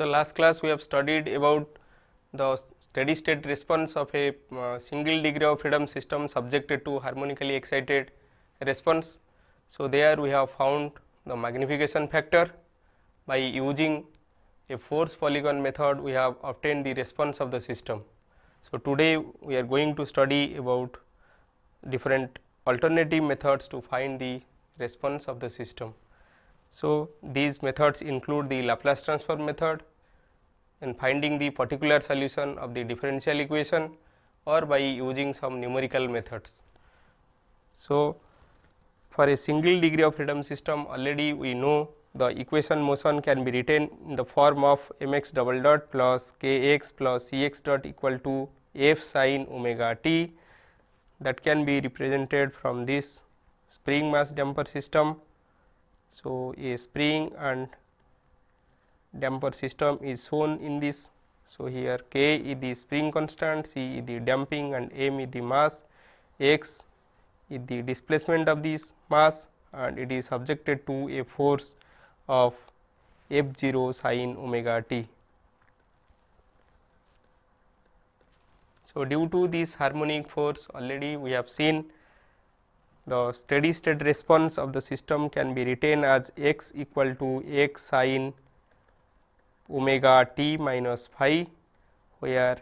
last class we have studied about the steady state response of a single degree of freedom system subjected to harmonically excited response. So, there we have found the magnification factor. By using a force polygon method we have obtained the response of the system. So, today we are going to study about different alternative methods to find the response of the system. So, these methods include the Laplace transform method and finding the particular solution of the differential equation or by using some numerical methods. So, for a single degree of freedom system already we know the equation motion can be written in the form of mx double dot plus kx plus cx dot equal to f sin omega t, that can be represented from this spring mass damper system. So, a spring and damper system is shown in this. So, here k is the spring constant, c is the damping and m is the mass, x is the displacement of this mass and it is subjected to a force of f0 sin omega t. So, due to this harmonic force already we have seen the steady state response of the system can be written as x equal to x sin omega t minus phi, where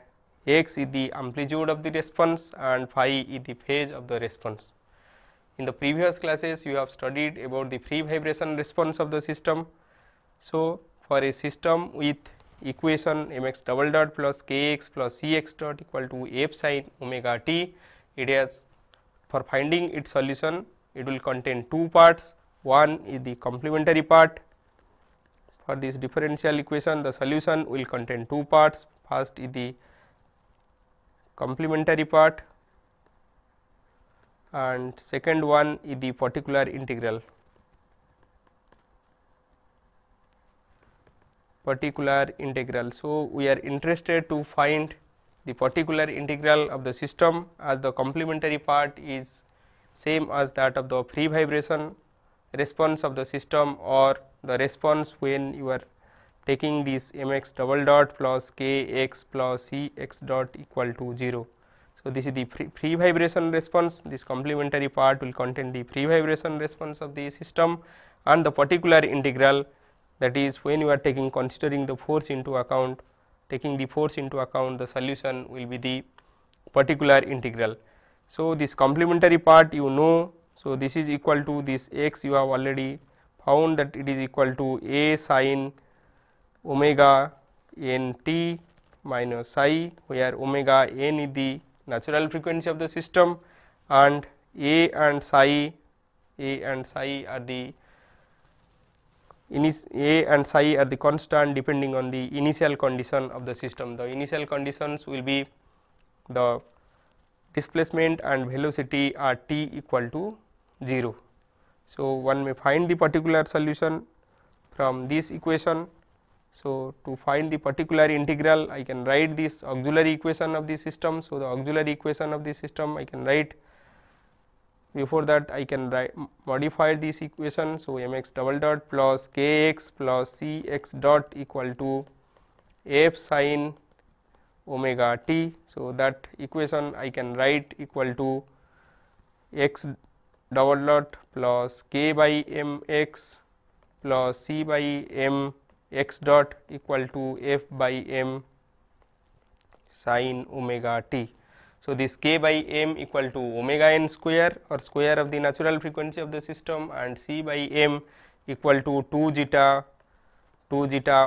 x is the amplitude of the response and phi is the phase of the response. In the previous classes you have studied about the free vibration response of the system. So, for a system with equation mx double dot plus kx plus cx dot equal to f sin omega t, it has, for finding its solution it will contain two parts. One is the complementary part. For this differential equation the solution will contain two parts. First is the complementary part and second one is the particular integral. So, we are interested to find the particular integral of the system, as the complementary part is same as that of the free vibration response of the system or the response when you are taking this mx double dot plus kx plus cx dot equal to 0. So, this is the free vibration response, this complementary part will contain the free vibration response of the system, and the particular integral, that is when you are considering the force into account, the solution will be the particular integral. So, this complementary part you know. So, this is equal to this x, you have already found that it is equal to a sin omega n t minus psi, where omega n is the natural frequency of the system and a and psi are the constant depending on the initial condition of the system. The initial conditions will be the displacement and velocity at t equal to 0. So, one may find the particular solution from this equation. So, to find the particular integral I can write this auxiliary equation of the system. So, the auxiliary equation of the system I can write. Before that I can modify this equation. So, mx double dot plus kx plus cx dot equal to f sin omega t. So, that equation I can write equal to x double dot plus k by m x plus c by m x dot equal to f by m sin omega t. So, this k by m equal to omega n square or square of the natural frequency of the system, and c by m equal to 2 zeta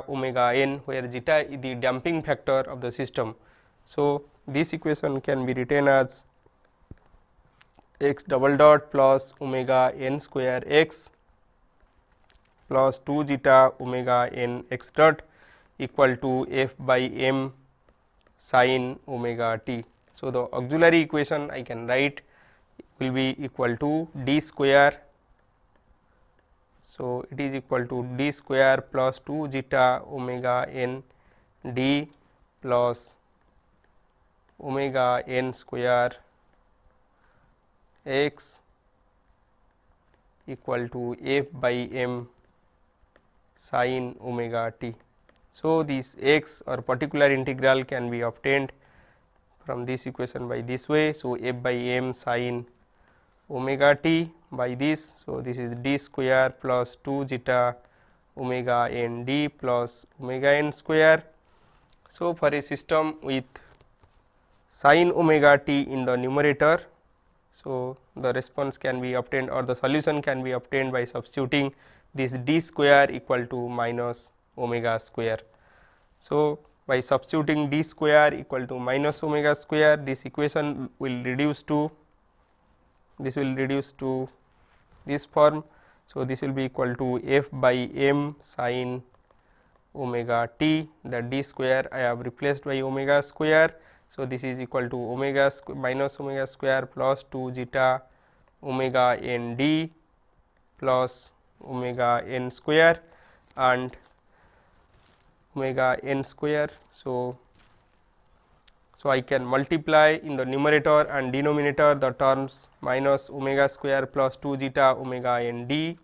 omega n, where zeta is the damping factor of the system. So, this equation can be written as x double dot plus omega n square x plus 2 zeta omega n x dot equal to f by m sin omega t. So, the auxiliary equation I can write will be equal to d square. So, it is equal to d square plus 2 zeta omega n d plus omega n square x equal to f by m sin omega t. So, this x or particular integral can be obtained from this equation by this way. So, f by m sin omega t by this. So, this is d square plus 2 zeta omega n d plus omega n square. So, for a system with sin omega t in the numerator, so the response can be obtained or the solution can be obtained by substituting this d square equal to minus omega square. So, by substituting d square equal to minus omega square, this equation will reduce to this form. So, this will be equal to f by m sin omega t, the d square I have replaced by omega square. So, this is equal to omega minus omega square plus 2 zeta omega n d plus omega n square and omega n square. So, I can multiply in the numerator and denominator the terms minus omega square plus 2 zeta omega n d.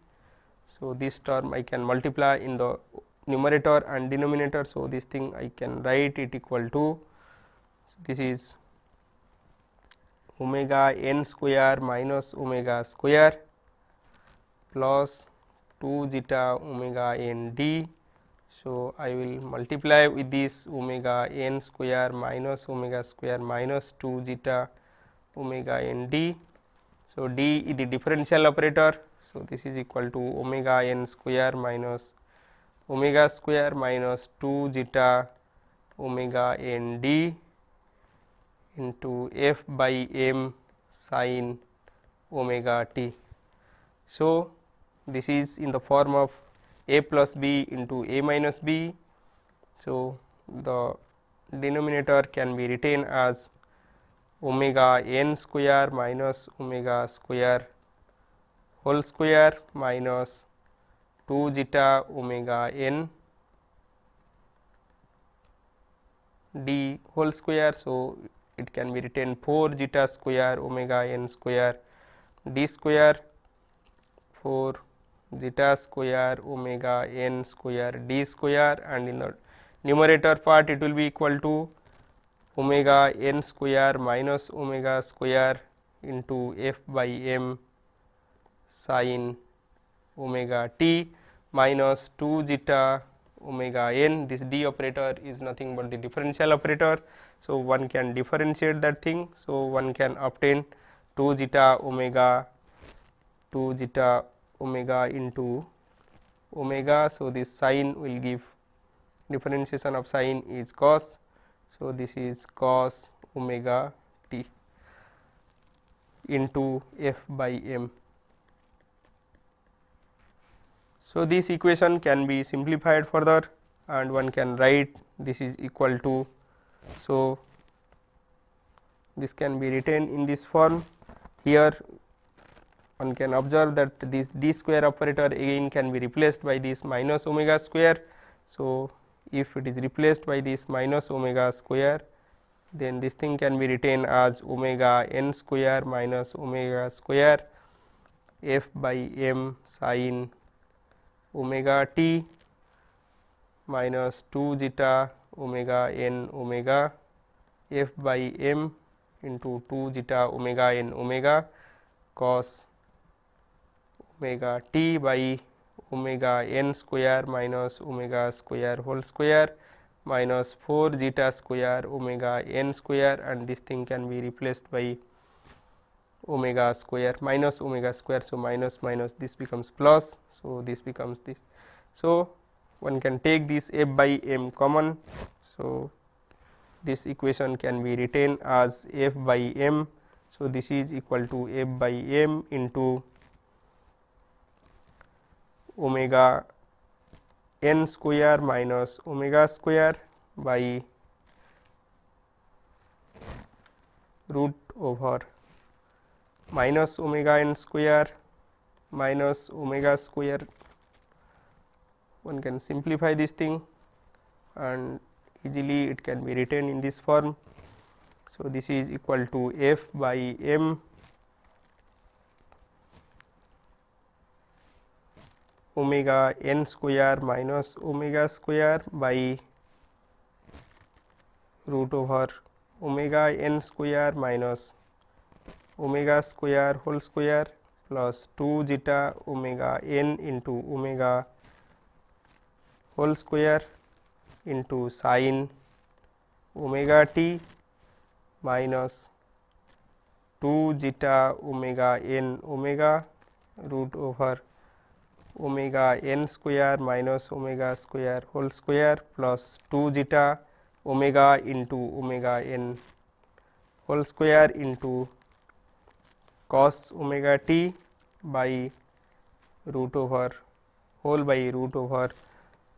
So, this term I can multiply in the numerator and denominator. So, this thing I can write it equal to, this is omega n square minus omega square plus 2 zeta omega n d. So, I will multiply with this omega n square minus 2 zeta omega n d. So, d is the differential operator. So, this is equal to omega n square minus omega square minus 2 zeta omega n d into f by m sin omega t. So, this is in the form of a plus b into a minus b. So, the denominator can be written as omega n square minus omega square whole square minus 2 zeta omega n d whole square. So, it can be written 4 zeta square omega n square d square, 4 zeta square omega n square d square, and in the numerator part it will be equal to omega n square minus omega square into f by m sin omega t minus 2 zeta omega n. This d operator is nothing but the differential operator. So, one can differentiate that thing. So, one can obtain 2 zeta omega into omega. So, this sign will give differentiation of sign is cos. So, this is cos omega t into f by m. So, this equation can be simplified further and one can write this is equal to. So, this can be written in this form. Here one can observe that this d square operator again can be replaced by this minus omega square. So, if it is replaced by this minus omega square, then this thing can be written as omega n square minus omega square f by m sin omega t minus 2 zeta omega n omega f by m into 2 zeta omega n omega cos omega t by omega n square minus omega square whole square minus 4 zeta square omega n square, and this thing can be replaced by omega square minus omega square. So, minus minus this becomes plus. So, this becomes this. So, one can take this f by m common. So, this equation can be written as f by m. So, this is equal to f by m into omega n square minus omega square by root over minus omega n square minus omega square. One can simplify this thing and easily it can be written in this form. So, this is equal to f by m omega n square minus omega square by root over omega n square minus omega square whole square plus 2 zeta omega n into omega whole square into sin omega t minus 2 zeta omega n omega root over omega n square minus omega square whole square plus 2 zeta omega into omega n whole square into cos omega t by root over whole by root over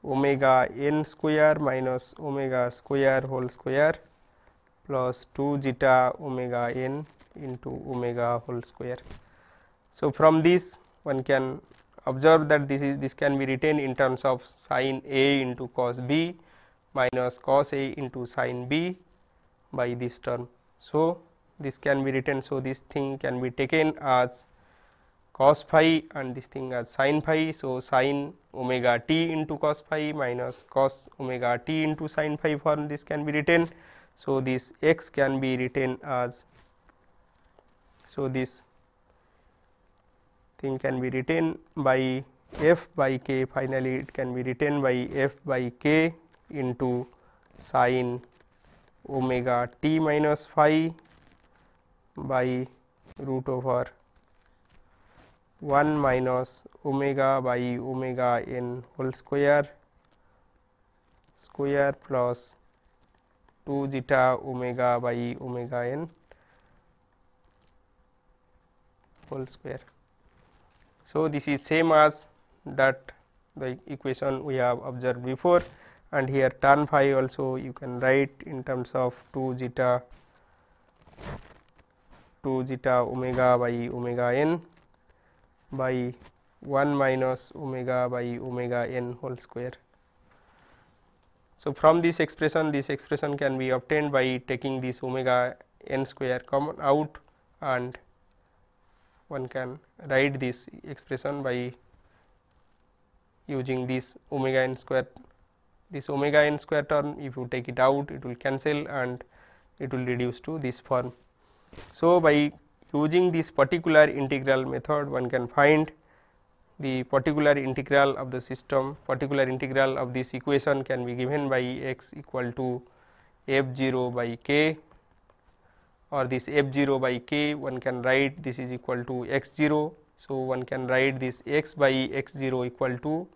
omega n square minus omega square whole square plus 2 zeta omega n into omega whole square. So, from this one can observe that this can be written in terms of sin A into cos B minus cos A into sin B by this term. So, this can be written. So, this thing can be taken as cos phi and this thing as sin phi. So, sin omega t into cos phi minus cos omega t into sin phi form this can be written. So, this x can be written as, so this thing can be written by f by k, finally it can be written by f by k into sin omega t minus phi by root over 1 minus omega by omega n whole square plus 2 zeta omega by omega n whole square. So, this is same as that the equation we have observed before, and here tan phi also you can write in terms of 2 zeta omega by omega n by 1 minus omega by omega n whole square. So, from this expression can be obtained by taking this omega n square common out, and one can write this expression by using this omega n square. This omega n square term, if you take it out, it will cancel and it will reduce to this form. So, by using this particular integral method, one can find the particular integral of the system. Particular integral of this equation can be given by x equal to f0 by k, or this f0 by k one can write this is equal to x0. So, one can write this x by x0 equal to,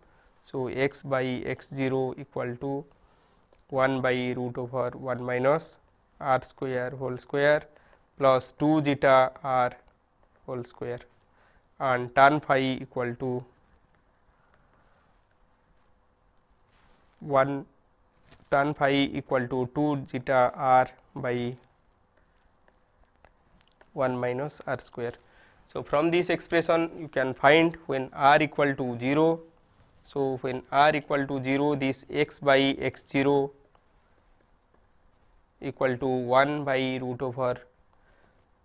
so x by x0 equal to 1 by root over 1 minus r square whole square plus 2 zeta r whole square, and tan phi equal to 2 zeta r by 1 minus r square. So, from this expression you can find when r equal to 0. So, when r equal to 0, this x by x 0 equal to 1 by root over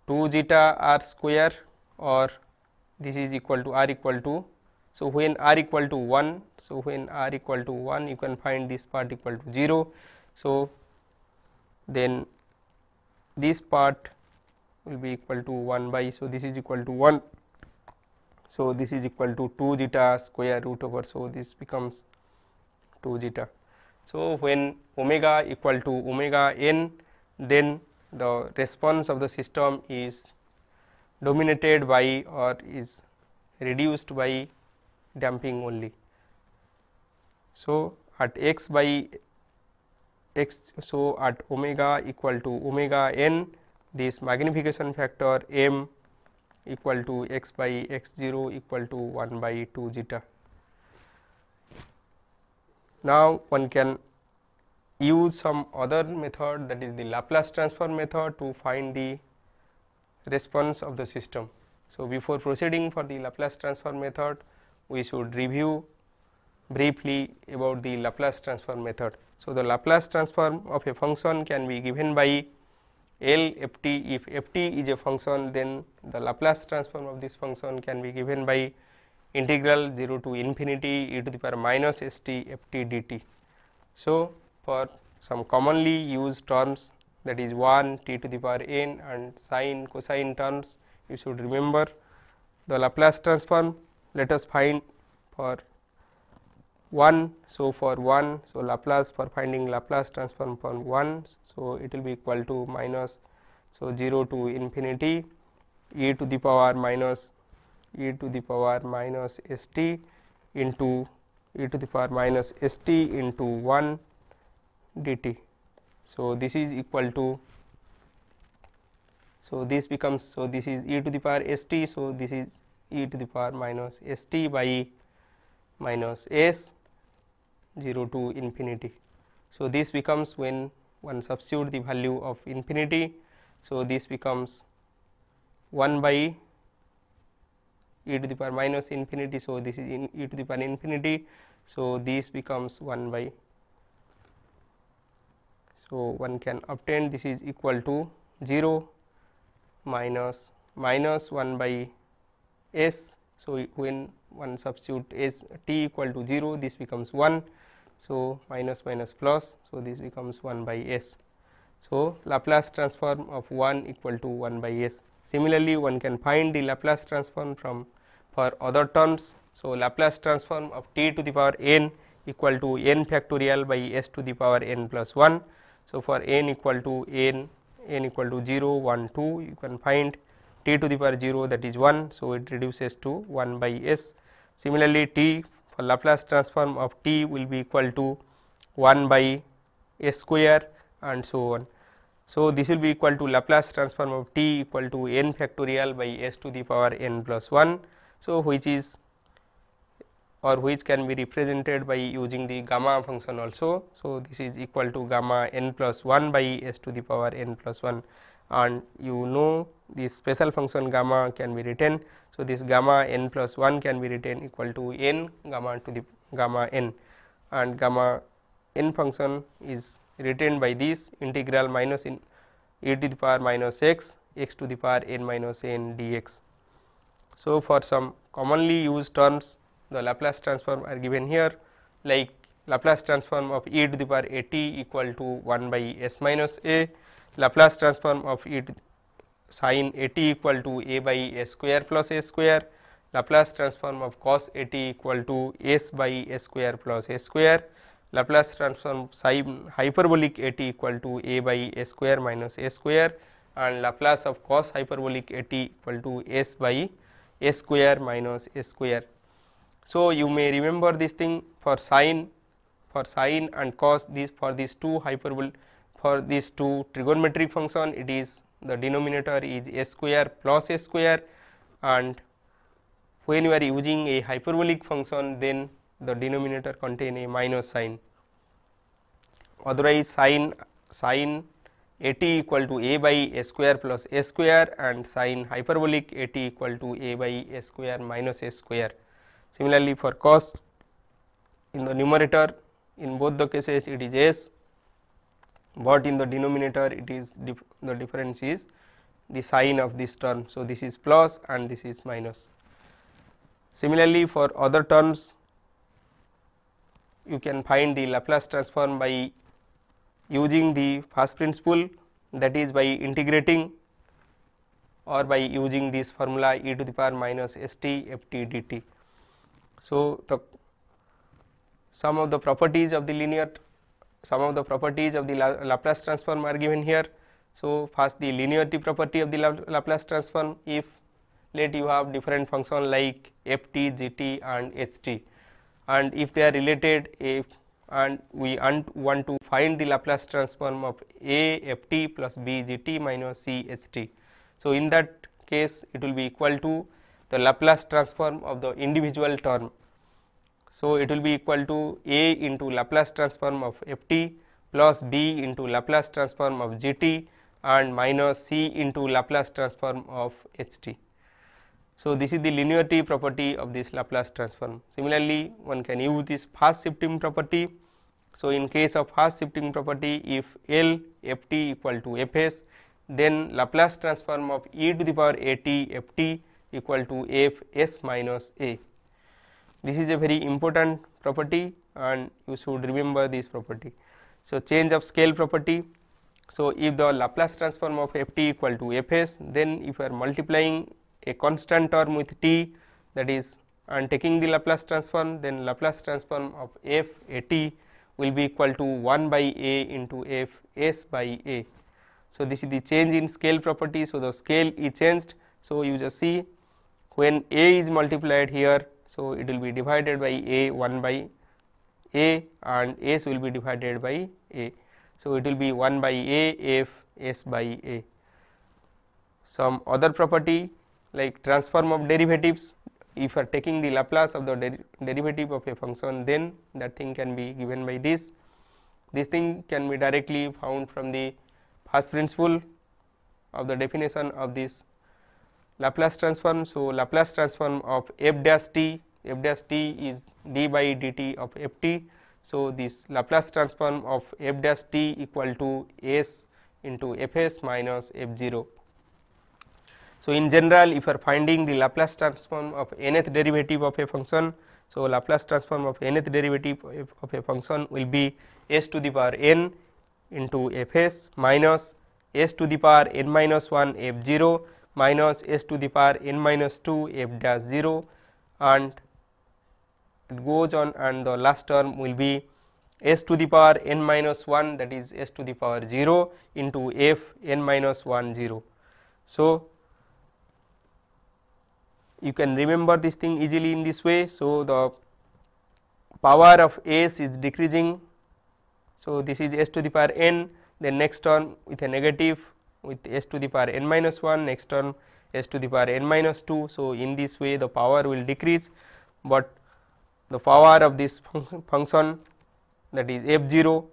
2 zeta r square, or this is equal to r equal to. So, when r equal to 1, so when r equal to 1 you can find this part equal to 0. So, then this part will be equal to 1 by, so this is equal to 1. So, this is equal to 2 zeta square root over, so this becomes 2 zeta. So, when omega equal to omega n, then the response of the system is dominated by or is reduced by damping only. So, at x by x, so at omega equal to omega n, this magnification factor m equal to x by x 0 equal to 1 by 2 zeta. Now, one can use some other method, that is the Laplace transform method, to find the response of the system. So, before proceeding for the Laplace transform method, we should review briefly about the Laplace transform method. So, the Laplace transform of a function can be given by L f t. If f t is a function, then the Laplace transform of this function can be given by integral 0 to infinity e to the power minus st ft dt. So, for some commonly used terms, that is 1 t to the power n and sine cosine terms, you should remember the Laplace transform. Let us find for 1. So, for 1, so Laplace, for finding Laplace transform for 1, so it will be equal to minus, so 0 to infinity e to the power minus st into e to the power minus st into 1 dt. So, this is equal to, so this becomes, so this is e to the power st. So, this is e to the power minus st by minus s 0 to infinity. So, this becomes, when one substitute the value of infinity, so this becomes 1 by e to the power minus infinity. So, this is in e to the power infinity. So, this becomes 1 by, so one can obtain this is equal to 0 minus 1 by s. So, when one substitute s t equal to 0, this becomes 1. So, minus minus plus, so this becomes 1 by s. So, Laplace transform of 1 equal to 1 by s. Similarly, one can find the Laplace transform from for other terms. So, Laplace transform of t to the power n equal to n factorial by s to the power n plus 1. So, for n equal to 0, 1, 2, you can find t to the power 0, that is 1. So, it reduces to 1 by s. Similarly, t for Laplace transform of t will be equal to 1 by s square and so on. So, this will be equal to Laplace transform of t equal to n factorial by s to the power n plus 1. So, which is, or which can be represented by using the gamma function also. So, this is equal to gamma n plus 1 by s to the power n plus 1, and you know this special function gamma can be written. So, this gamma n plus 1 can be written equal to n gamma to the gamma n, and gamma n function is written by this integral minus in e to the power minus x to the power n minus n dx. So, for some commonly used terms, the Laplace transform are given here, like Laplace transform of e to the power a t equal to 1 by s minus a, Laplace transform of e to sin a t equal to a by s square plus a square, Laplace transform of cos a t equal to s by s square plus a square, Laplace transform sin hyperbolic a t equal to a by s square minus a square, and Laplace of cos hyperbolic a t equal to s by s square minus s square. So, you may remember this thing for sine and cos, this for these two hyperbole, for these two trigonometric function, it is the denominator is s square plus s square, and when you are using a hyperbolic function, then the denominator contain a minus sign. Otherwise, sin a t equal to a by s square plus s square, and sin hyperbolic a t equal to a by s square minus s square. Similarly, for cos, in the numerator, in both the cases it is s, but in the denominator it is the difference is the sign of this term. So, this is plus and this is minus. Similarly, for other terms, you can find the Laplace transform by using the first principle, that is by integrating or by using this formula e to the power minus st ft dt. So, some of the properties of the Laplace transform are given here. So, first the linearity property of the Laplace transform, if let you have different function like ft, gt and ht, and if they are related, and we want to find the Laplace transform of a ft plus b gt minus c ht. So, in that case it will be equal to the Laplace transform of the individual term. So, it will be equal to a into Laplace transform of ft plus b into Laplace transform of gt and minus c into Laplace transform of ht. So, this is the linearity property of this Laplace transform. Similarly, one can use this fast shifting property. So, in case of fast shifting property, if L ft equal to fs, then Laplace transform of e to the power at ft equal to f s minus a. This is a very important property and you should remember this property. So, change of scale property. So, if the Laplace transform of f t equal to f s, then if you are multiplying a constant term with t, that is, and taking the Laplace transform, then Laplace transform of f a t will be equal to 1 by a into f s by a. So, this is the change in scale property. So, the scale is changed. So, you just see when a is multiplied here, so it will be divided by a 1 by a and s will be divided by a. So, it will be 1 by a f s by a. Some other property like transform of derivatives, if you are taking the Laplace of the derivative of a function, then that thing can be given by this. This thing can be directly found from the first principle of the definition of this Laplace transform. So, Laplace transform of f dash t is d by dt of f t. So, this Laplace transform of f dash t equal to s into f s minus f 0. So, in general, if you are finding the Laplace transform of nth derivative of a function, so Laplace transform of nth derivative of a function will be s to the power n into f s minus s to the power n minus 1 f 0 minus s to the power n minus 2 f dash 0, and it goes on, and the last term will be s to the power n minus 1, that is s to the power 0 into f n minus 1 0. So, you can remember this thing easily in this way. So, the power of s is decreasing. So, this is s to the power n, then next term with a negative with s to the power n minus 1, next term s to the power n minus 2. So, in this way the power will decrease, but the power of this function, that is f 0.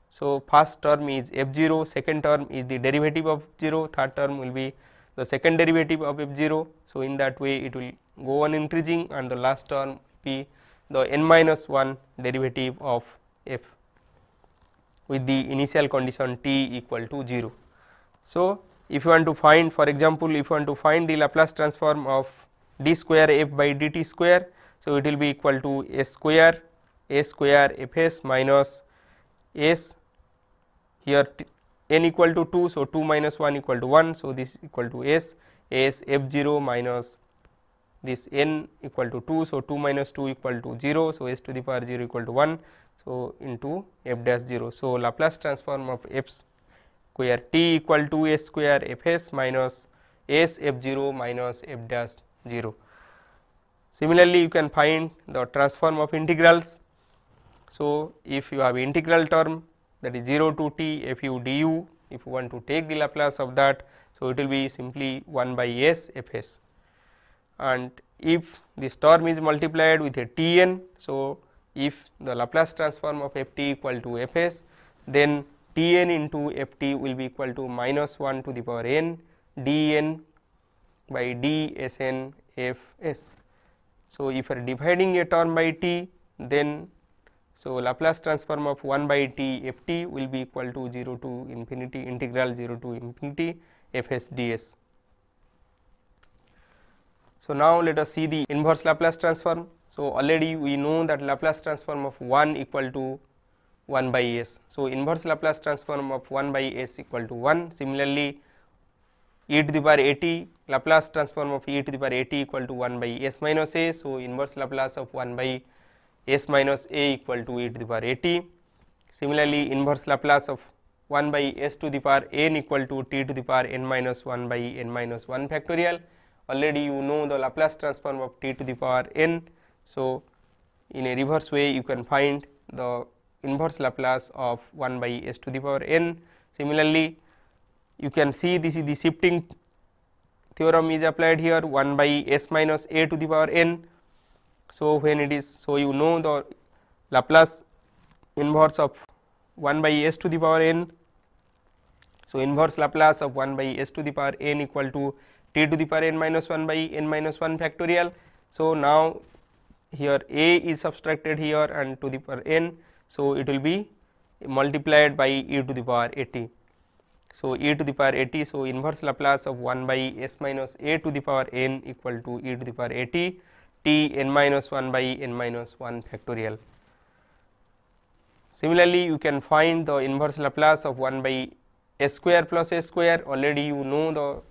So, first term is f 0, second term is the derivative of 0, third term will be the second derivative of f 0. So, in that way it will go on increasing, and the last term will be the n minus 1 derivative of f with the initial condition t equal to 0. So, if you want to find, for example, if you want to find the Laplace transform of d square f by dt square, so it will be equal to s square f s minus s, here n equal to 2. So, 2 minus 1 equal to 1. So, this equal to s f 0 minus this n equal to 2. So, 2 minus 2 equal to 0. So, s to the power 0 equal to 1. So, into f dash 0. So, Laplace transform of f square t equal to s square f s minus s f 0 minus f dash 0. Similarly, you can find the transform of integrals. So, if you have integral term, that is 0 to t f u du, if you want to take the Laplace of that, so it will be simply 1 by s f s, and if this term is multiplied with a t n. So, if the Laplace transform of f t equal to f s, then t n into f t will be equal to minus 1 to the power n d n by d s n f s. So, if you are dividing a term by t, then so Laplace transform of 1 by t f t will be equal to 0 to infinity integral 0 to infinity f s ds. So, now let us see the inverse Laplace transform. So, already we know that Laplace transform of 1 equal to 1 by s. So, inverse Laplace transform of 1 by s equal to 1. Similarly, e to the power a t, Laplace transform of e to the power a t equal to 1 by s minus a. So, inverse Laplace of 1 by s minus a equal to e to the power a t. Similarly, inverse Laplace of 1 by s to the power n equal to t to the power n minus 1 by n minus 1 factorial. Already you know the Laplace transform of t to the power n. So, in a reverse way you can find the inverse Laplace of 1 by s to the power n. Similarly, you can see this is the shifting theorem is applied here, 1 by s minus a to the power n. So, when it is, so you know the Laplace inverse of 1 by s to the power n. So, inverse Laplace of 1 by s to the power n equal to t to the power n minus 1 by n minus 1 factorial. So, now here a is subtracted here and to the power n. So, it will be multiplied by e to the power a t. So, e to the power a t. So, inverse Laplace of 1 by s minus a to the power n equal to e to the power a t t n minus 1 by n minus 1 factorial. Similarly, you can find the inverse Laplace of 1 by s square plus s square. Already you know the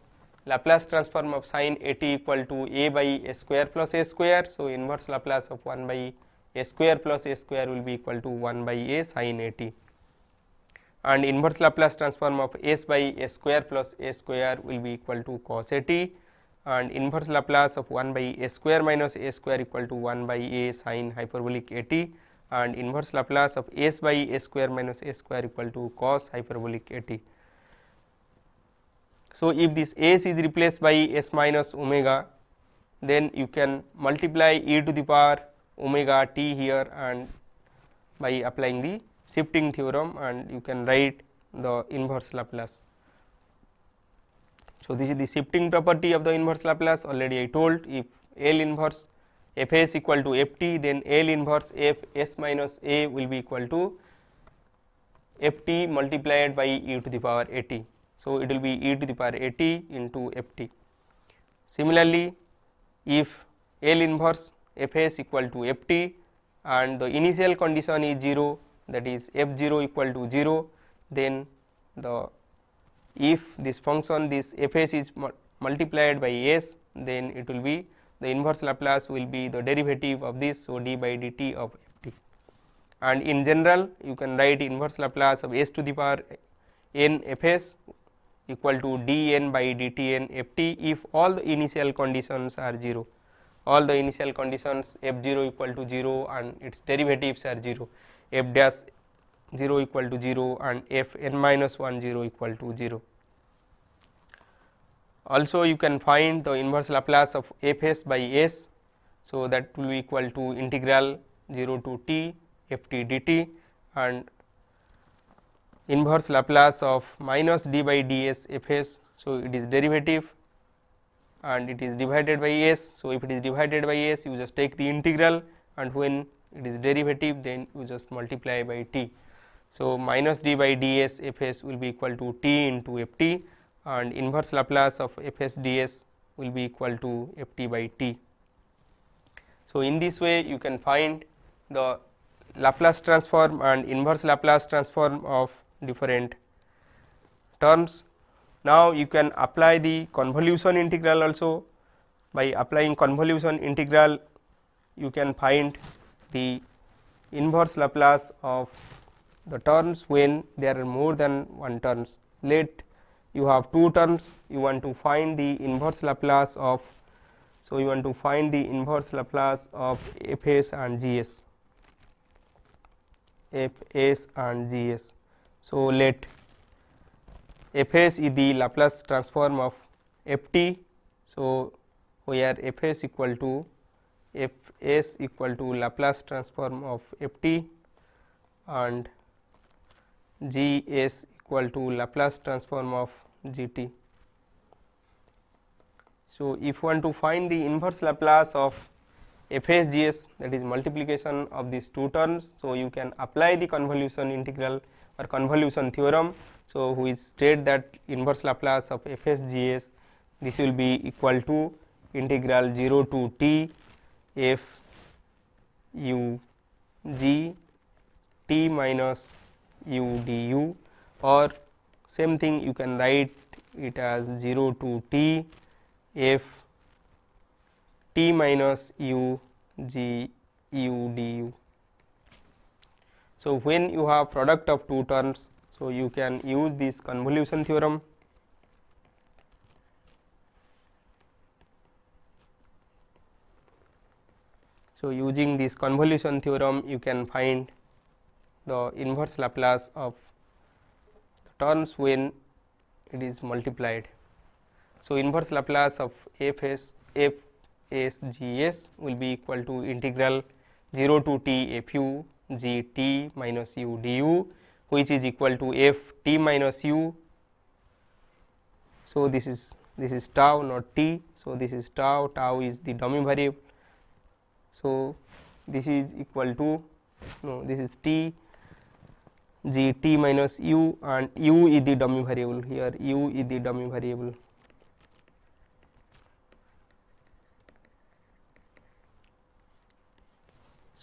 Laplace transform of sin a t equal to a by s square plus s square. So, inverse Laplace of 1 by s square plus s square will be equal to 1 by a sin a t, and inverse Laplace transform of s by s square plus s square will be equal to cos a t, and inverse Laplace of 1 by s square minus a square equal to 1 by a sin hyperbolic a t, and inverse Laplace of s by s square minus a square equal to cos hyperbolic a t. So, if this s is replaced by s minus omega, then you can multiply e to the power omega t here, and by applying the shifting theorem, and you can write the inverse Laplace. So, this is the shifting property of the inverse Laplace. Already I told, if L inverse f s equal to f t, then L inverse f s minus a will be equal to f t multiplied by e to the power a t. So, it will be e to the power a t into f t. Similarly, if L inverse f s equal to f t and the initial condition is 0, that is f 0 equal to 0, then if this function this f s is multiplied by s, then it will be the inverse Laplace will be the derivative of this. So, d by dt of f t, and in general you can write inverse Laplace of s to the power n f s equal to d n by dt n f t if all the initial conditions are 0. All the initial conditions f 0 equal to 0 and its derivatives are 0, f dash 0 equal to 0 and f n minus 1 0 equal to 0. Also you can find the inverse Laplace of f s by s. So, that will be equal to integral 0 to t f t dt, and inverse Laplace of minus d by ds f s. So, it is derivative and it is divided by s. So, if it is divided by s, you just take the integral, and when it is derivative, then you just multiply by t. So, minus d by ds f s will be equal to t into f t, and inverse Laplace of f s ds will be equal to f t by t. So, in this way you can find the Laplace transform and inverse Laplace transform of different terms. Now, you can apply the convolution integral also. By applying convolution integral, you can find the inverse Laplace of the terms when there are more than one terms. Let you have two terms, you want to find the inverse Laplace of. So, you want to find the inverse Laplace of f s and g s, f s and g s. So, let f s is the Laplace transform of f t. So, where f s equal to f s equal to Laplace transform of f t and g s equal to Laplace transform of g t. So, if you want to find the inverse Laplace of f s g s, that is multiplication of these two terms. So, you can apply the convolution integral or convolution theorem. So, we state that inverse Laplace of f s g s, this will be equal to integral 0 to t f u g t minus u du, or same thing you can write it as 0 to t f t minus u g u du. So, when you have product of two terms, so you can use this convolution theorem. So, using this convolution theorem, you can find the inverse Laplace of the terms when it is multiplied. So, inverse Laplace of f s g s will be equal to integral 0 to t f u g t minus u du, which is equal to f t minus u. So, this is tau, not t. So, this is tau, tau is the dummy variable. So, this is equal to, no, this is t g t minus u, and u is the dummy variable here, u is the dummy variable.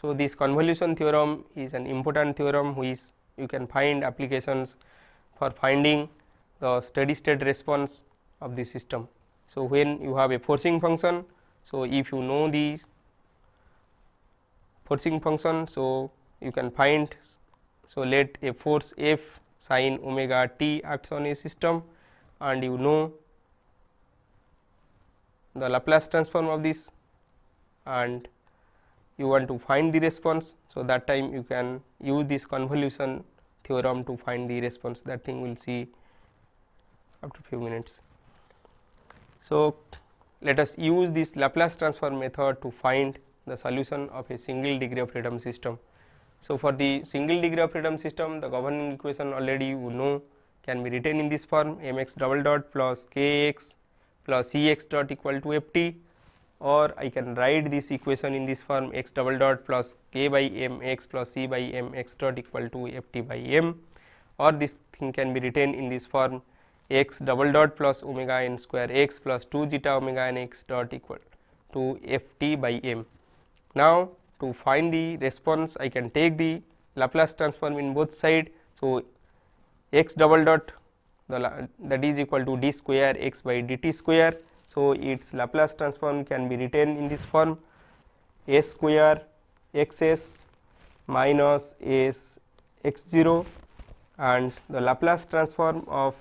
So, this convolution theorem is an important theorem which you can find applications for finding the steady state response of the system. So, when you have a forcing function, so if you know the forcing function, so you can find, so let a force F sin omega t acts on a system and you know the Laplace transform of this and you want to find the response. So, that time you can use this convolution theorem to find the response, that thing we will see after few minutes. So, let us use this Laplace transform method to find the solution of a single degree of freedom system. So, for the single degree of freedom system, the governing equation already you know can be written in this form mx double dot plus kx plus cx dot equal to ft, or I can write this equation in this form x double dot plus k by mx plus c by mx dot equal to ft by m, or this thing can be written in this form x double dot plus omega n square x plus 2 zeta omega n x dot equal to ft by m. Now, to find the response I can take the Laplace transform in both side. So, x double dot that is equal to d square x by dt square. So, its Laplace transform can be written in this form a square x s minus s x 0, and the Laplace transform of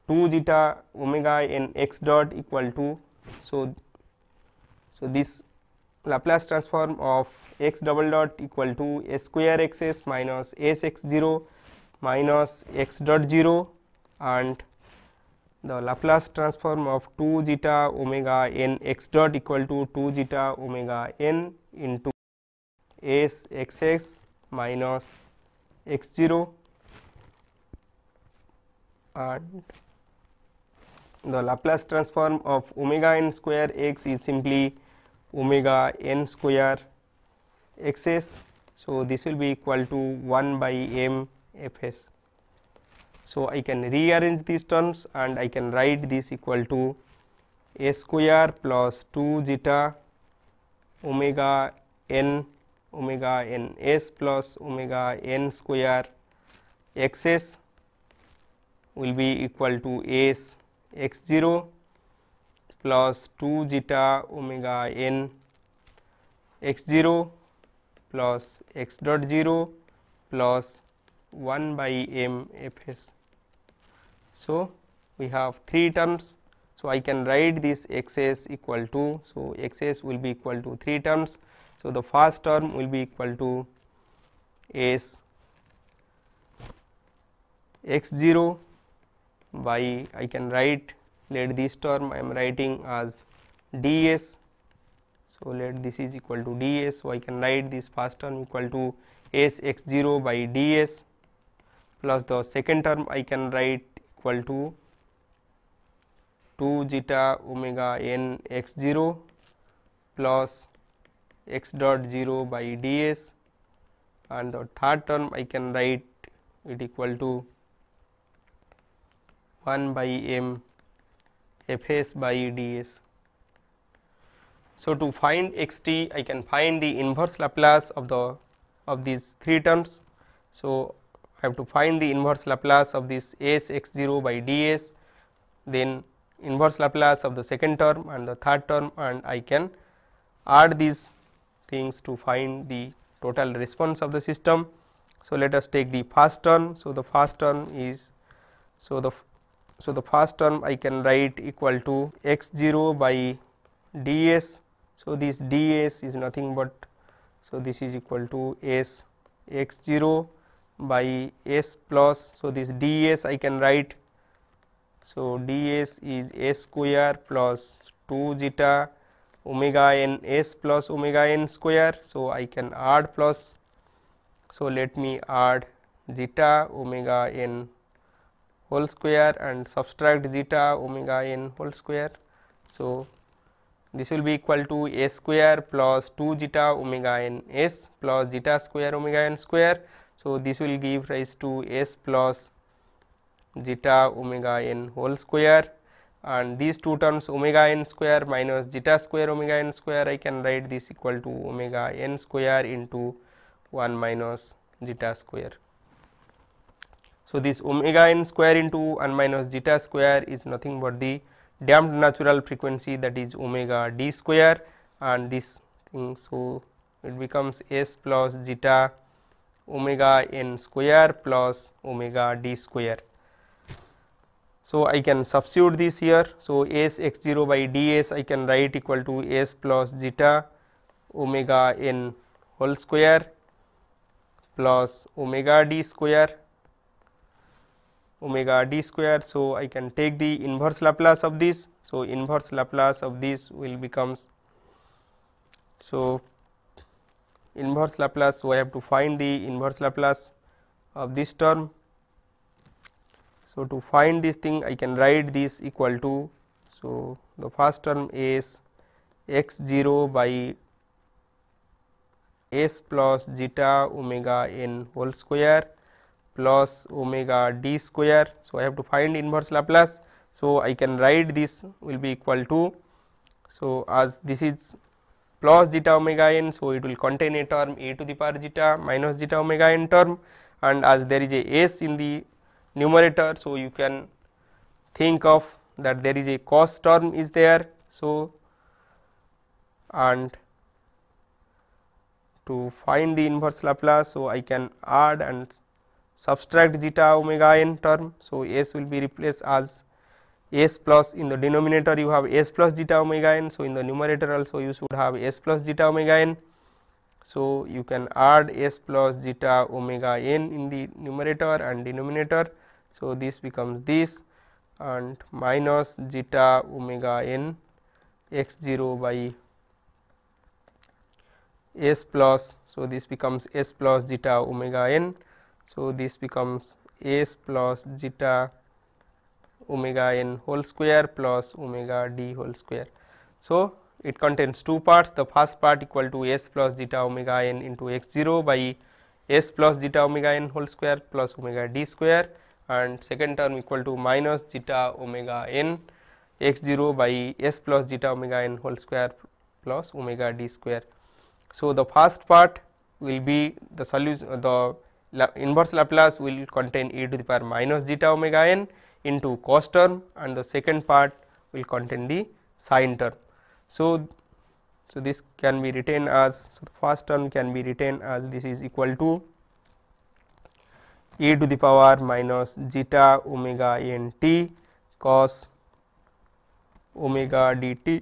2 zeta omega n x dot equal to, so this Laplace transform of x double dot equal to a square x s minus s x 0 minus x dot 0, and the Laplace transform of 2 zeta omega n x dot equal to 2 zeta omega n into s x s minus x 0, and the Laplace transform of omega n square x is simply omega n square x s. So, this will be equal to 1 by m f s. So, I can rearrange these terms and I can write this equal to a square plus 2 zeta omega n s plus omega n square x s will be equal to s x 0 plus 2 zeta omega n x 0 plus x dot 0 plus 1 by m f s. So, we have 3 terms. So, I can write this x s equal to, so x s will be equal to 3 terms. So, the first term will be equal to s x 0 by, I can write, let this term I am writing as ds. So, let this is equal to ds. So, I can write this first term equal to s x 0 by ds plus the second term I can write equal to 2 zeta omega n x 0 plus x dot 0 by ds, and the third term I can write it equal to 1 by m f s by ds. So, to find x t I can find the inverse Laplace of these 3 terms. So, I have to find the inverse Laplace of this s x 0 by ds, then inverse Laplace of the second term and the third term, and I can add these things to find the total response of the system. So, let us take the first term. So, the first term is, so the first term I can write equal to x 0 by ds. So, this ds is nothing but, so this is equal to s x 0 by s plus, so this ds I can write, so ds is s square plus 2 zeta omega n s plus omega n square. So, I can add plus, so let me add zeta omega n whole square and subtract zeta omega n whole square. So, this will be equal to s square plus 2 zeta omega n s plus zeta square omega n square. So, this will give rise to s plus zeta omega n whole square, and these two terms omega n square minus zeta square omega n square, I can write this equal to omega n square into 1 minus zeta square. So, this omega n square into 1 minus zeta square is nothing but the damped natural frequency, that is omega d square, and this thing. So, it becomes s plus zeta omega n square plus omega d square. So, I can substitute this here. So, s x 0 by ds I can write equal to s plus zeta omega n whole square plus omega d square. So, I can take the inverse Laplace of this. So, inverse Laplace of this will becomes, so inverse Laplace, so I have to find the inverse Laplace of this term. So, to find this thing I can write this equal to, so the first term is x 0 by s plus zeta omega n whole square plus omega d square. So, I have to find inverse Laplace. So, I can write this will be equal to, so as this is plus zeta omega n, so it will contain a term e to the power zeta minus zeta omega n term, and as there is a s in the numerator. So, you can think of that there is a cos term is there. So, and to find the inverse Laplace, so I can add and subtract zeta omega n term. So, s will be replaced as s plus, in the denominator you have s plus zeta omega n. So, in the numerator also you should have s plus zeta omega n. So, you can add s plus zeta omega n in the numerator and denominator. So, this becomes this, and minus zeta omega n x 0 by s plus. So, this becomes s plus zeta omega n. So, this becomes s plus zeta omega n whole square plus omega d whole square. So, it contains two parts. The first part equal to s plus zeta omega n into x 0 by s plus zeta omega n whole square plus omega d square, and second term equal to minus zeta omega n x 0 by s plus zeta omega n whole square plus omega d square. So, the first part will be the solution, the inverse Laplace will contain e to the power minus zeta omega n into cos term, and the second part will contain the sin term. So, this can be written as, so the first term can be written as this is equal to e to the power minus zeta omega n t cos omega d t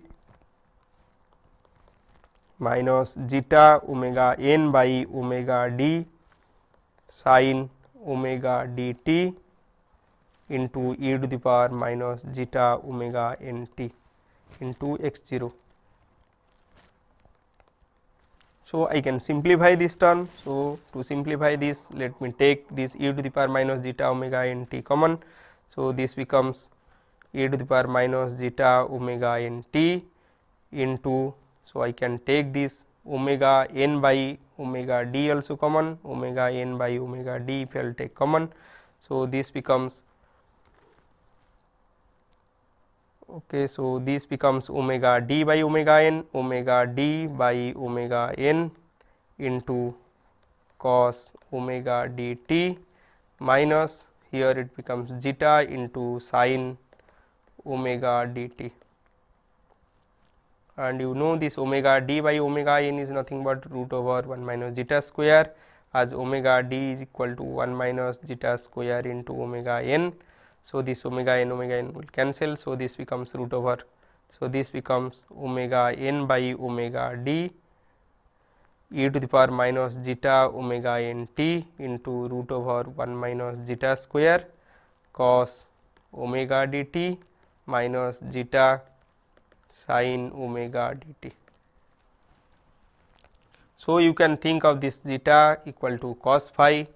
minus zeta omega n by omega d sin omega d t into e to the power minus zeta omega n t into x 0. So, I can simplify this term. So, to simplify this, let me take this e to the power minus zeta omega n t common. So, this becomes e to the power minus zeta omega n t into, so I can take this omega n by omega d also common, omega n by omega d if I will take common. So, this becomes, okay, so this becomes omega d by omega n, omega d by omega n into cos omega d t minus, here it becomes zeta into sin omega d t. And you know this omega d by omega n is nothing but root over 1 minus zeta square, as omega d is equal to 1 minus zeta square into omega n. So, this omega n will cancel. So, this becomes root over. So, this becomes omega n by omega d e to the power minus zeta omega n t into root over 1 minus zeta square cos omega d t minus zeta sin omega d t. So, you can think of this zeta equal to cos phi,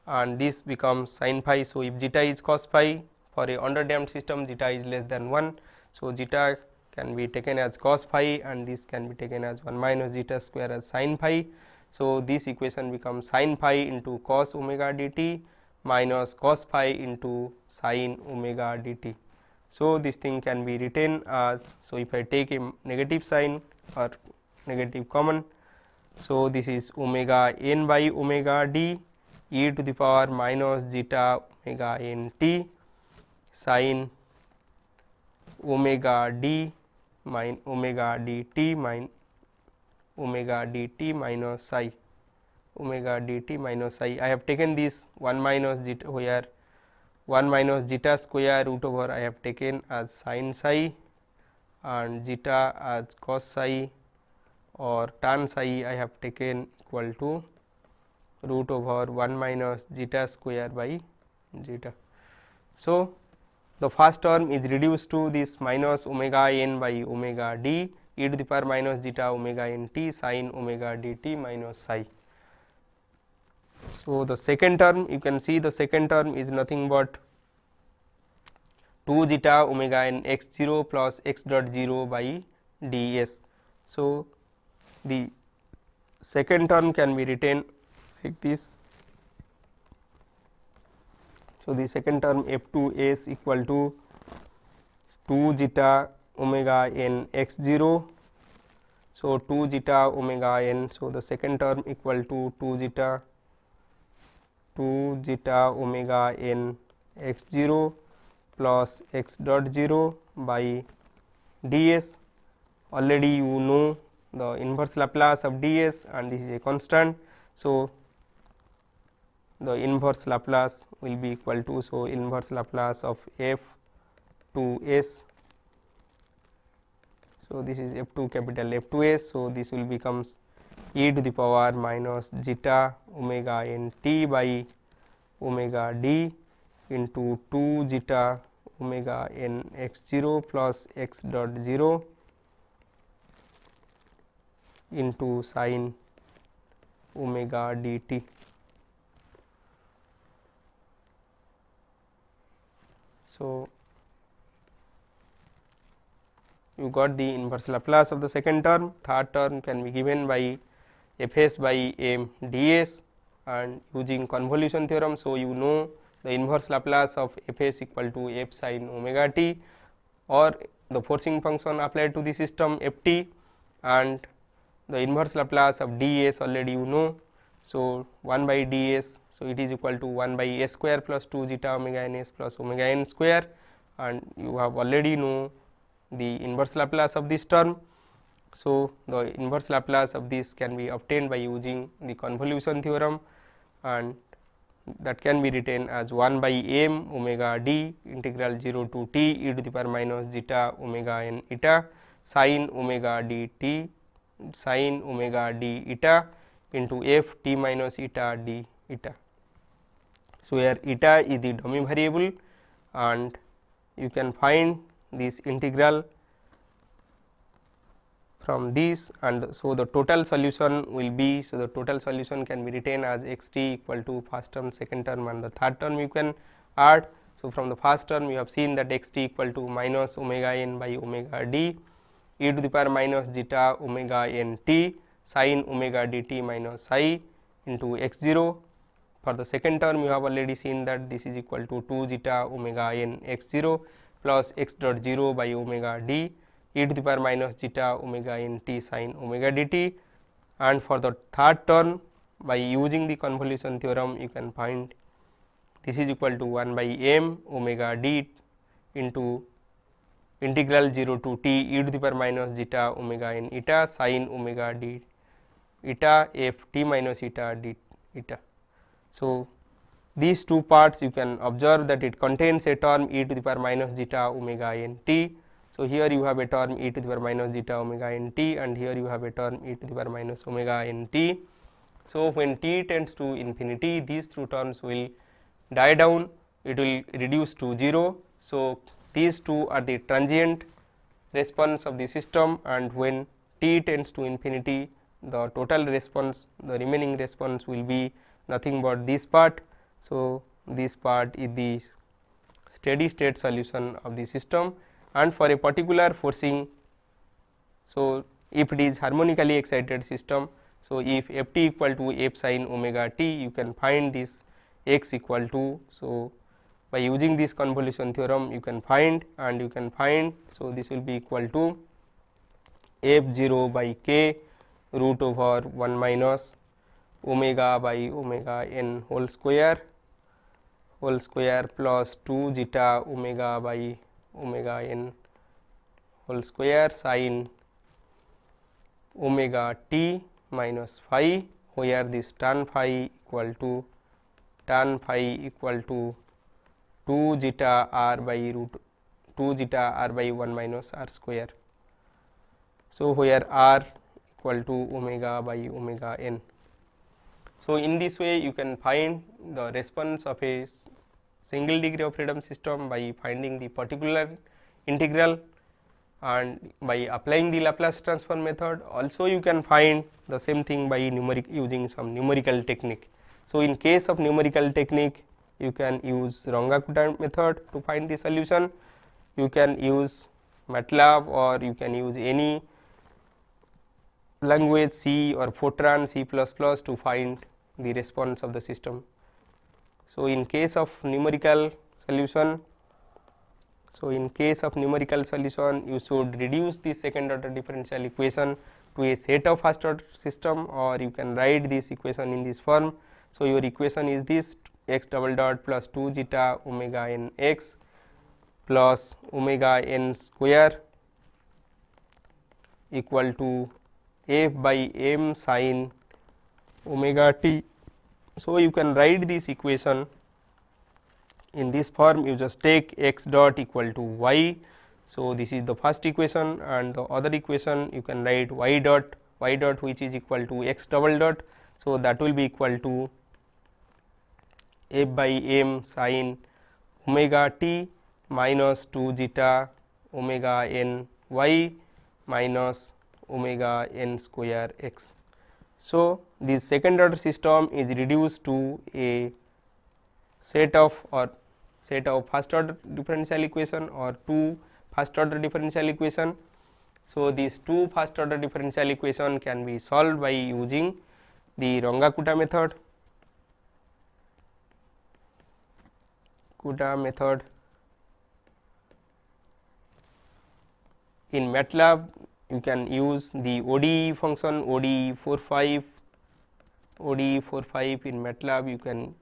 and this becomes sin phi. So, if zeta is cos phi, for a underdamped system zeta is less than 1. So, zeta can be taken as cos phi, and this can be taken as 1 minus zeta square as sin phi. So, this equation becomes sin phi into cos omega dt minus cos phi into sin omega dt. So, this thing can be written as, so if I take a negative sign or negative common, so this is omega n by omega d e to the power minus zeta omega n t sin omega d min omega d t min omega d t minus psi omega d t minus psi. I have taken this 1 minus zeta, where 1 minus zeta square root over I have taken as sin psi and zeta as cos psi or tan psi I have taken equal to root over 1 minus zeta square by zeta. So, the first term is reduced to this minus omega n by omega d e to the power minus zeta omega n t sin omega d t minus psi. So, the second term, you can see the second term is nothing but 2 zeta omega n x 0 plus x dot 0 by d s. So, the second term can be written like this. So, the second term f 2 s equal to 2 zeta omega n x 0. So, 2 zeta omega n. So, the second term equal to 2 zeta omega n x 0 plus x dot 0 by ds. Already you know the inverse Laplace of ds and this is a constant. So, the inverse Laplace will be equal to, so inverse Laplace of f 2 s. So, this is f 2 capital F 2 s. So, this will becomes e to the power minus zeta omega n t by omega d into 2 zeta omega n x 0 plus x dot 0 into sin omega d t. So, you got the inverse Laplace of the second term. Third term can be given by f s by m d s and using convolution theorem. So, you know the inverse Laplace of f s equal to f sin omega t, or the forcing function applied to the system f t, and the inverse Laplace of d s already you know. So, 1 by d s. So, it is equal to 1 by s square plus 2 zeta omega n s plus omega n square, and you have already know the inverse Laplace of this term. So, the inverse Laplace of this can be obtained by using the convolution theorem, and that can be written as 1 by m omega d integral 0 to t e to the power minus zeta omega n eta sin omega d t sin omega d eta into f t minus eta d eta. So, where eta is the dummy variable, and you can find this integral from this, and so the total solution will be, so the total solution can be written as x t equal to first term, second term and the third term you can add. So, from the first term you have seen that x t equal to minus omega n by omega d e to the power minus zeta omega n t sin omega d t minus psi into x 0. For the second term you have already seen that this is equal to 2 zeta omega n x 0 plus x dot 0 by omega d e to the power minus zeta omega n t sin omega d t, and for the third term by using the convolution theorem you can find this is equal to 1 by m omega d into integral 0 to t e to the power minus zeta omega n eta sin omega d eta f t minus eta d eta. So, these two parts you can observe that it contains a term e to the power minus zeta omega n t. So, here you have a term e to the power minus zeta omega n t, and here you have a term e to the power minus omega n t. So, when t tends to infinity, these two terms will die down, it will reduce to 0. So, these two are the transient response of the system, and when t tends to infinity, the total response, the remaining response will be nothing but this part. So, this part is the steady state solution of the system, and for a particular forcing. So, if it is harmonically excited system, so if f t equal to f sin omega t, you can find this x equal to, so by using this convolution theorem you can find, and you can find. So, this will be equal to f0 by k root over 1 minus omega by omega n whole square plus 2 zeta omega by omega n whole square sin omega t minus phi, where this tan phi equal to 2 zeta r by 1 minus r square. So, where r equal to omega by omega n. So, in this way you can find the response of a single degree of freedom system by finding the particular integral and by applying the Laplace transform method. Also you can find the same thing by using some numerical technique. So, in case of numerical technique you can use Runge-Kutta method to find the solution, you can use MATLAB or you can use any language C or Fortran, C++ to find the response of the system. So, in case of numerical solution, you should reduce the second order differential equation to a set of first order system, or you can write this equation in this form. So, your equation is this x double dot plus 2 zeta omega n x plus omega n square equal to f by m sin omega t. So, you can write this equation in this form. You just take x dot equal to y. So, this is the first equation, and the other equation you can write y dot which is equal to x double dot. So, that will be equal to f by m sin omega t minus 2 zeta omega n y minus omega n square x. So, this second order system is reduced to a set of first order differential equation or two first order differential equation. So, these two first order differential equation can be solved by using the Runge-Kutta method. In MATLAB you can use the ODE function, ODE 45 in MATLAB you can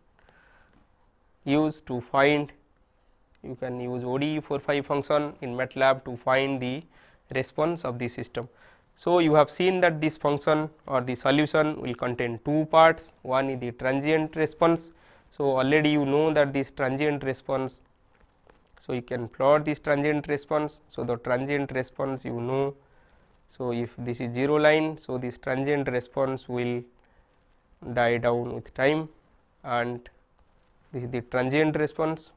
use to find, you can use ODE 45 function in MATLAB to find the response of the system. So, you have seen that this function or the solution will contain two parts. One is the transient response. So, already you know that this transient response, so you can plot this transient response. So, the transient response you know. So, if this is 0 line, so this transient response will die down with time, and this is the transient response.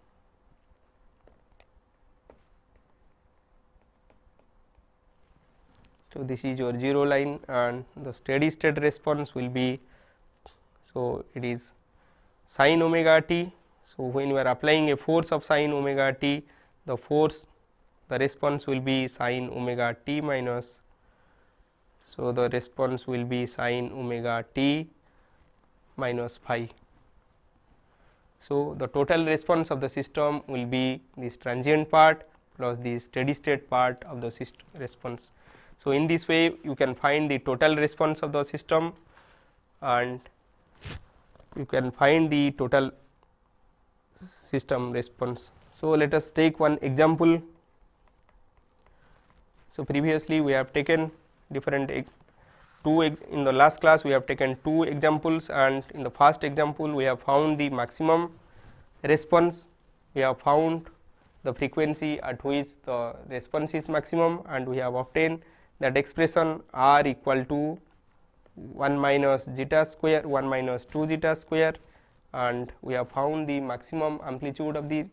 So, this is your 0 line, and the steady state response will be, so it is sin omega t. So, when you are applying a force of sin omega t, the response will be sin omega t minus, so the response will be sin omega t minus phi. So, the total response of the system will be this transient part plus the steady state part of the response. So, in this way you can find the total response of the system, and you can find the total system response. So, let us take one example. So, previously we have taken in the last class we have taken two examples, and in the first example we have found the maximum response, we have found the frequency at which the response is maximum, and we have obtained that expression r equal to 1 minus 2 zeta square, and we have found the maximum amplitude of the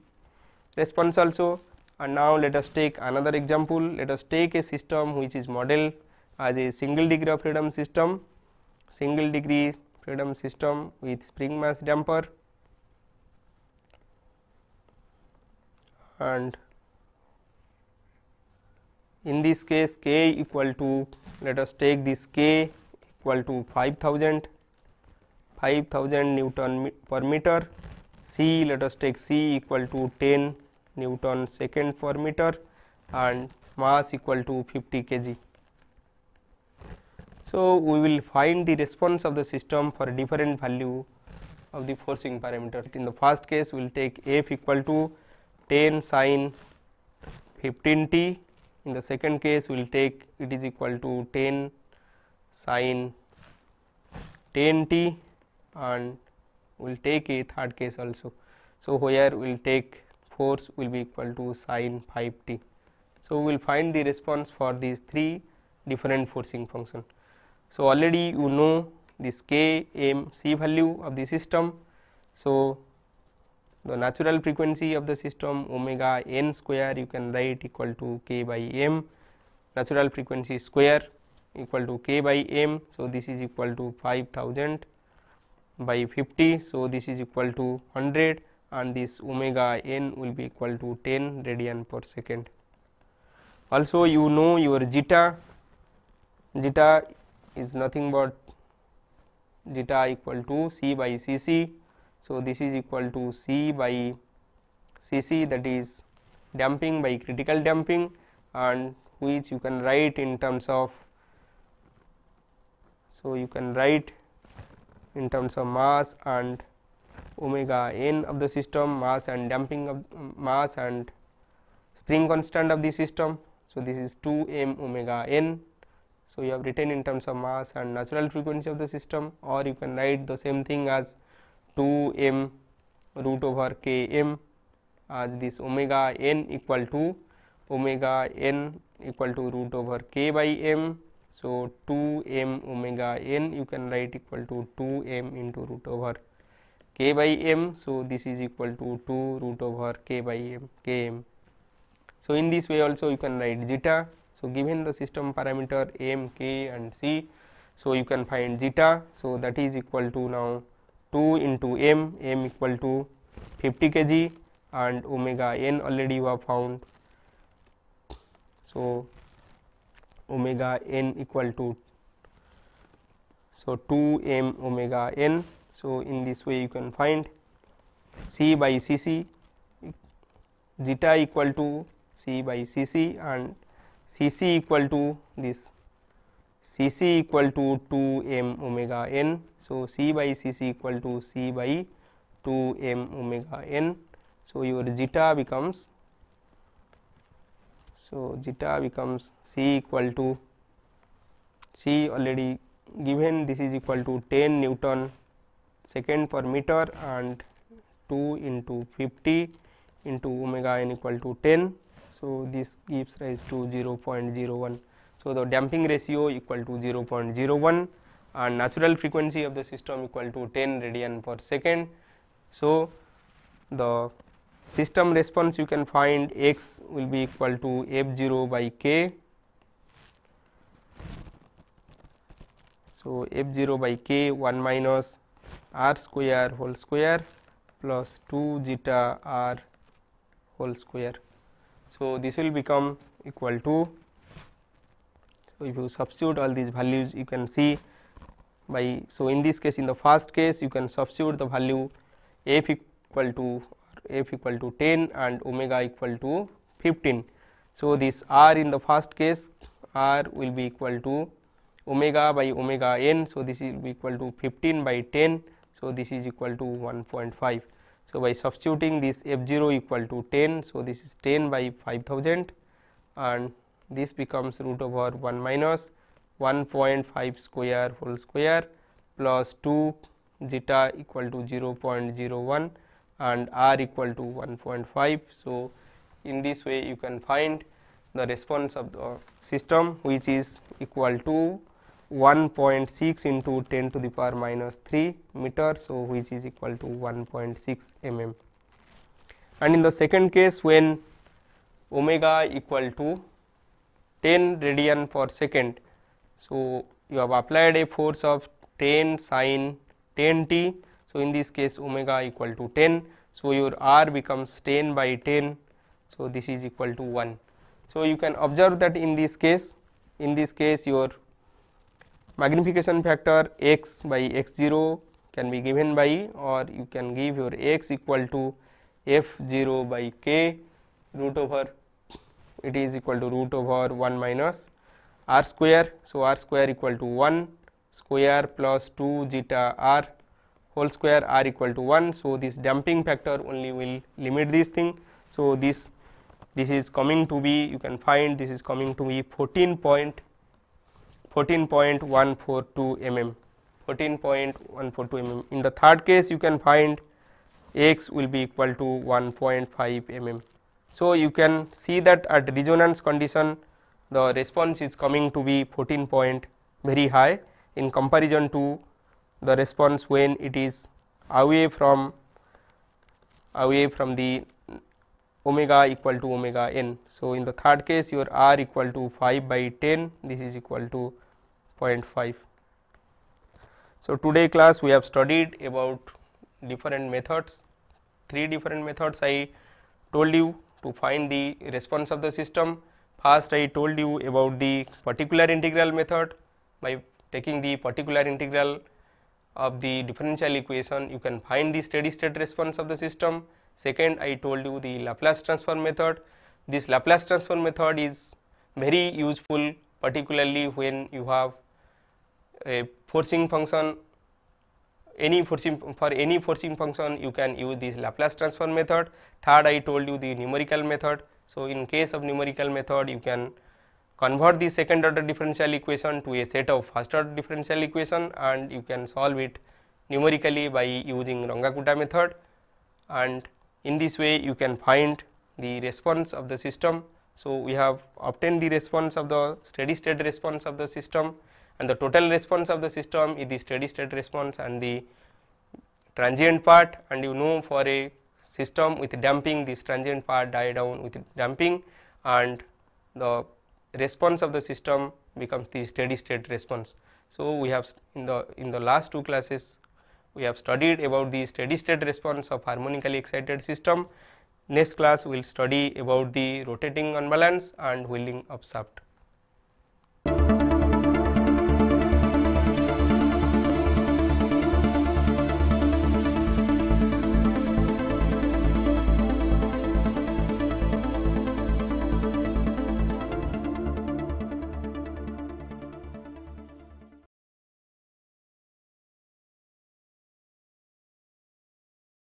response also. And now let us take another example. Let us take a system which is modeled as a single degree of freedom system, with spring mass damper, and in this case k equal to, let us take this k equal to 5000 Newton per meter, C, let us take C equal to 10 Newton second per meter and mass equal to 50 kg. So, we will find the response of the system for a different value of the forcing parameter. In the first case, we will take F equal to 10 sin 15 t. In the second case, we will take it is equal to 10 sin 10 t, and we will take a third case also. So, where we will take force will be equal to sin 5 t. So, we will find the response for these three different forcing function. So, already you know this k, m, c value of the system. So, the natural frequency of the system omega n square you can write equal to k by m, natural frequency square equal to k by m. So, this is equal to 5000 by 50. So, this is equal to 100, and this omega n will be equal to 10 radian per second. Also you know your zeta is nothing but zeta equal to c by c c. So, this is equal to c by c c, that is damping by critical damping, and which you can write in terms of, so you can write in terms of mass and omega n of the system, mass and damping of mass and spring constant of the system. So, this is 2 m omega n. So, you have written in terms of mass and natural frequency of the system, or you can write the same thing as 2 m root over k m, as this omega n equal to root over k by m. So, 2 m omega n you can write equal to 2 m into root over k by m. So, this is equal to 2 root over k by m k m. So, in this way also you can write zeta. So, given the system parameter m, k and c, so you can find zeta. So, that is equal to now 2 into m equal to 50 kg, and omega n already you have found. So, omega n equal to 2 m omega n. So, in this way you can find c by c c, zeta equal to c by c c, and c c equal to this c c equal to 2 m omega n. So, c by c c equal to c by 2 m omega n. So, your zeta becomes, c equal to, c already given, this is equal to 10 Newton second per meter and 2 into 50 into omega n equal to 10. So, this gives rise to 0.01. So, the damping ratio equal to 0.01 and natural frequency of the system equal to 10 radian per second. So, the system response you can find x will be equal to f0 by k. So, f0 by k 1 minus r square whole square plus 2 zeta r whole square. So, this will become equal to, so if you substitute all these values you can see by, so in this case, in the first case you can substitute the value f equal to 10 and omega equal to 15. So, this r in the first case, r will be equal to omega by omega n. So, this will be equal to 15 by 10. So, this is equal to 1.5. So, by substituting this f0 equal to 10, so this is 10 by 5000, and this becomes root over 1 minus 1.5 square whole square plus 2 zeta equal to 0.01 and r equal to 1.5. So, in this way you can find the response of the system, which is equal to 1.6 into 10 to the power minus 3 meter. So, which is equal to 1.6 mm. And in the second case, when omega equal to 10 radian per second, so you have applied a force of 10 sin 10 t. So, in this case omega equal to 10. So, your r becomes 10 by 10. So, this is equal to 1. So, you can observe that in this case your magnification factor x by x0 can be given by, or you can give your x equal to f0 by k root over, it is equal to root over 1 minus r square. So, r square equal to 1 square plus 2 zeta r whole square, r equal to 1. So, this damping factor only will limit this thing. So, this is coming to be, you can find this is coming to be 14.142 mm, 14.142 mm. In the third case, you can find x will be equal to 1.5 mm. So, you can see that at resonance condition the response is coming to be 14 point very high in comparison to the response when it is away from the omega equal to omega n. So, in the third case your r equal to 5 by 10, this is equal to 0.5. So, today class we have studied about different methods, 3 different methods I told you to find the response of the system. First I told you about the particular integral method. By taking the particular integral of the differential equation, you can find the steady state response of the system. Second, I told you the Laplace transform method. This Laplace transform method is very useful, particularly when you have a forcing function, for any forcing function you can use this Laplace transform method. Third, I told you the numerical method. So, in case of numerical method, you can convert the second order differential equation to a set of first order differential equation, and you can solve it numerically by using Runge-Kutta method, and in this way you can find the response of the system. So, we have obtained the response of the steady state response of the system, and the total response of the system is the steady state response and the transient part, and you know for a system with damping, this transient part die down with damping, and the response of the system becomes the steady state response. So, we have in the last 2 classes we have studied about the steady state response of harmonically excited system. Next class we will study about the rotating unbalance and wheeling of shaft.